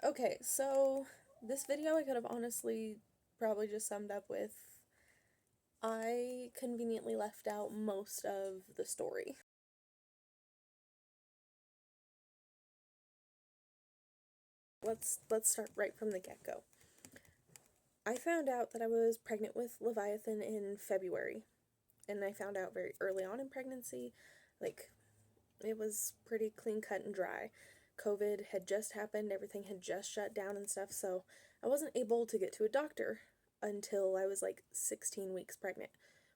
Okay, so this video I could have honestly probably just summed up with I conveniently left out most of the story. Let's start right from the get-go. I found out that I was pregnant with Leviathan in February, and I found out very early on in pregnancy. Like, it was pretty clean cut and dry. COVID had just happened, everything had just shut down and stuff, so I wasn't able to get to a doctor until I was like 16 weeks pregnant,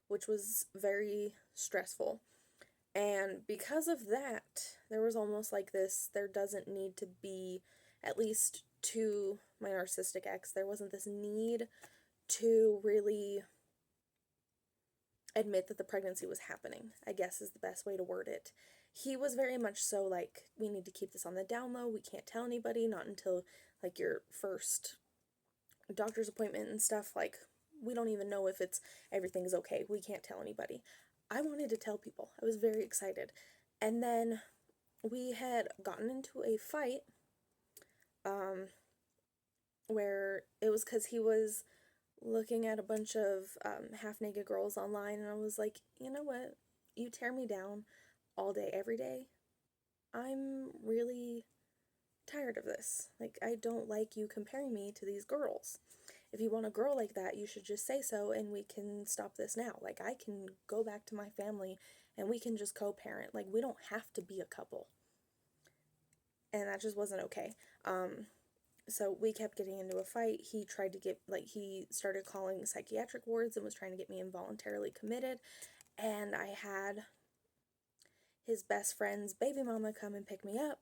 which was very stressful. And because of that, there was almost like this, there doesn't need to be, at least to my narcissistic ex, there wasn't this need to really admit that the pregnancy was happening, I guess is the best way to word it. He was very much so like, we need to keep this on the down low, we can't tell anybody, not until like your first doctor's appointment and stuff, like, we don't even know if everything's okay, we can't tell anybody. I wanted to tell people, I was very excited. And then we had gotten into a fight, where it was because he was looking at a bunch of half-naked girls online, and I was like, you know what, you tear me down all day, every day. I'm really tired of this. Like, I don't like you comparing me to these girls. If you want a girl like that, you should just say so and we can stop this now. Like, I can go back to my family and we can just co-parent. Like, we don't have to be a couple. And that just wasn't okay. So we kept getting into a fight. He tried to get, like, he started calling psychiatric wards and was trying to get me involuntarily committed. And I had his best friend's baby mama come and pick me up,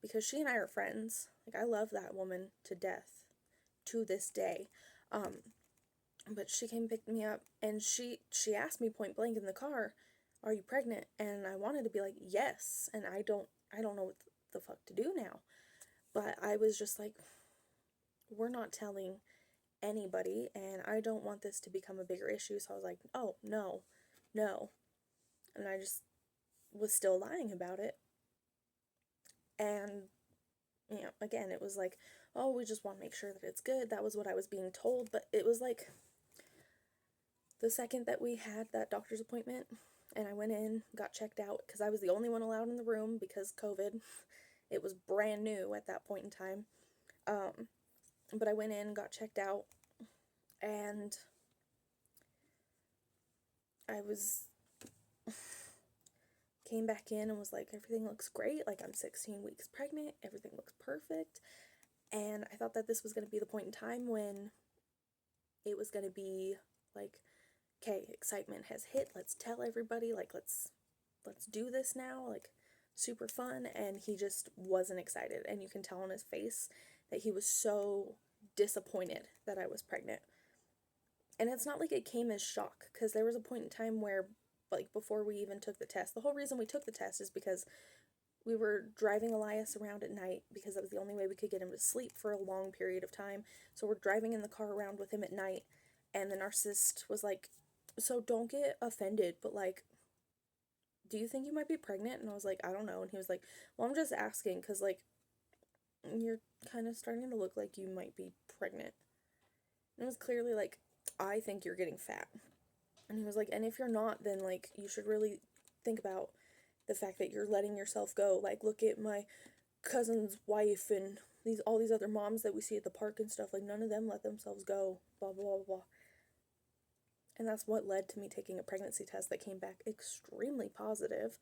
because she and I are friends. Like, I love that woman to death, to this day. But she came and picked me up, and she asked me point blank in the car, "Are you pregnant?" And I wanted to be like, "Yes," and I don't know what the fuck to do now. But I was just like, we're not telling anybody, and I don't want this to become a bigger issue. So I was like, oh, no, no. And I just was still lying about it. And, again, it was like, oh, we just want to make sure that it's good. That was what I was being told. But it was like, the second that we had that doctor's appointment, and I went in, got checked out, because I was the only one allowed in the room because COVID. It was brand new at that point in time. But I went in, got checked out, and I came back in and was like, everything looks great, like, I'm 16 weeks pregnant, everything looks perfect. And I thought that this was going to be the point in time when it was going to be like, okay, excitement has hit, let's tell everybody, like, let's do this now, like, super fun. And he just wasn't excited, and you can tell on his face that he was so disappointed that I was pregnant. And it's not like it came as shock, because there was a point in time where, like, before we even took the test, the whole reason we took the test is because we were driving Elias around at night, because that was the only way we could get him to sleep for a long period of time. So we're driving in the car around with him at night, and the narcissist was like, so don't get offended, but, like, do you think you might be pregnant? And I was like, I don't know. And he was like, well, I'm just asking, because, like, you're kind of starting to look like you might be pregnant. And it was clearly like, I think you're getting fat. And he was like, and if you're not, then, like, you should really think about the fact that you're letting yourself go. Like, look at my cousin's wife and all these other moms that we see at the park and stuff. Like, none of them let themselves go, blah, blah, blah, blah. And that's what led to me taking a pregnancy test that came back extremely positive.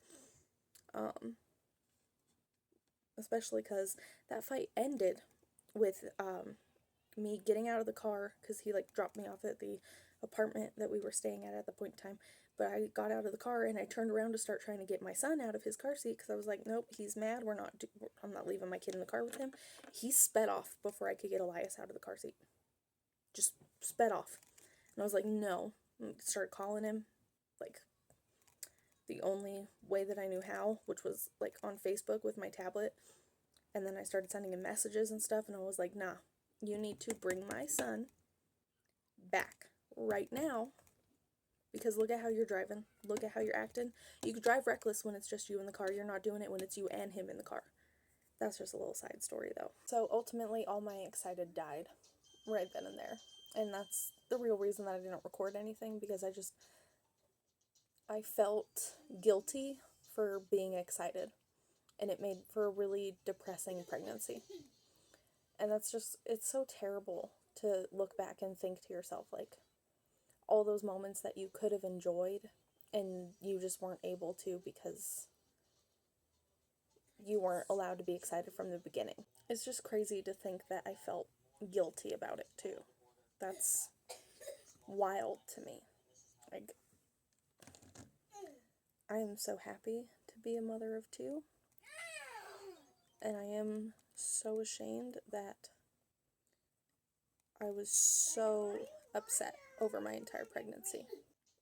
Especially because that fight ended with me getting out of the car, because he, like, dropped me off at the apartment that we were staying at the point in time. But I got out of the car and I turned around to start trying to get my son out of his car seat, because I was like, nope, he's mad, I'm not leaving my kid in the car with him. He sped off before I could get Elias out of the car seat. Just sped off. And I was like, no. And started calling him, like, the only way that I knew how, which was, like, on Facebook with my tablet. And then I started sending him messages and stuff, and I was like, nah, you need to bring my son back right now, because look at how you're driving, look at how you're acting. You could drive reckless when it's just you in the car, you're not doing it when it's you and him in the car. That's just a little side story though. So ultimately all my excited died right then and there. And that's the real reason that I didn't record anything, because I felt guilty for being excited, and it made for a really depressing pregnancy. And that's just, it's so terrible to look back and think to yourself, like, all those moments that you could have enjoyed and you just weren't able to because you weren't allowed to be excited from the beginning. It's just crazy to think that I felt guilty about it too. That's wild to me. Like, I am so happy to be a mother of two, and I am so ashamed that I was so upset over my entire pregnancy.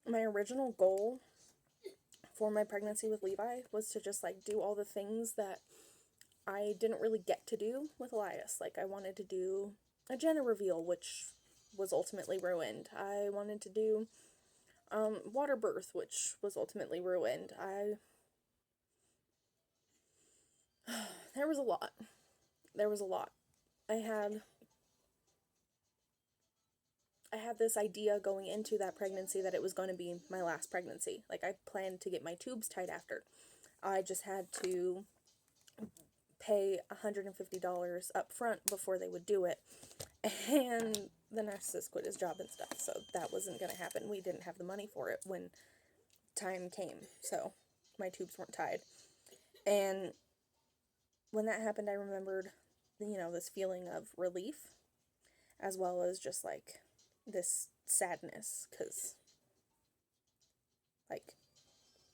My original goal for my pregnancy with Levi was to just like do all the things that I didn't really get to do with Elias. Like, I wanted to do a gender reveal, which was ultimately ruined. I wanted to do water birth, which was ultimately ruined. There was a lot. There was a lot. I had this idea going into that pregnancy that it was going to be my last pregnancy. Like, I planned to get my tubes tied after. I just had to pay $150 up front before they would do it. And the narcissist quit his job and stuff, so that wasn't going to happen. We didn't have the money for it when time came, so my tubes weren't tied. And when that happened, I remembered, this feeling of relief, as well as just, like, this sadness, because, like,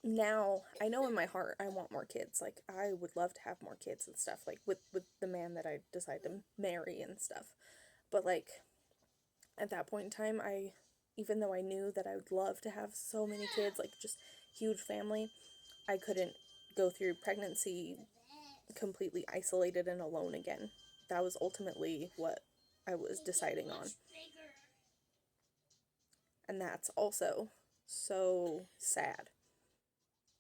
now, I know in my heart I want more kids. Like, I would love to have more kids and stuff, like, with the man that I decide to marry and stuff. But, like, at that point in time, even though I knew that I would love to have so many kids, like, just huge family, I couldn't go through pregnancy completely isolated and alone again. That was ultimately what I was deciding on. And that's also so sad.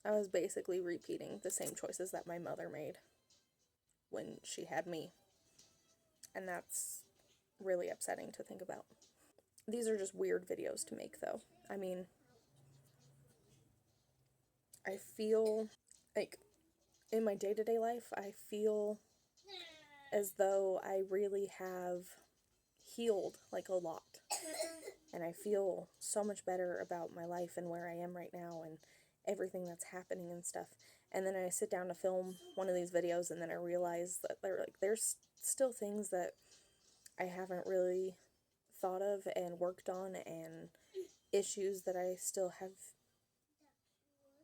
I was basically repeating the same choices that my mother made when she had me. And that's really upsetting to think about. These are just weird videos to make, though. I mean, I feel like in my day-to-day life, I feel as though I really have healed, like, a lot. And I feel so much better about my life and where I am right now and everything that's happening and stuff. And then I sit down to film one of these videos, and then I realize that there's still things that I haven't really thought of and worked on, and issues that I still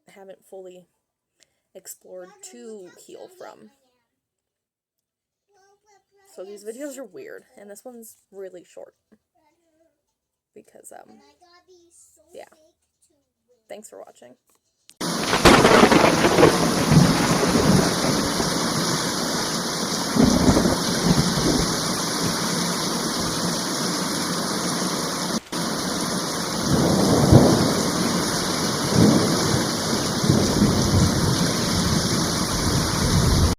haven't fully explored to heal from. So these videos are weird, and this one's really short because yeah. Thanks for watching.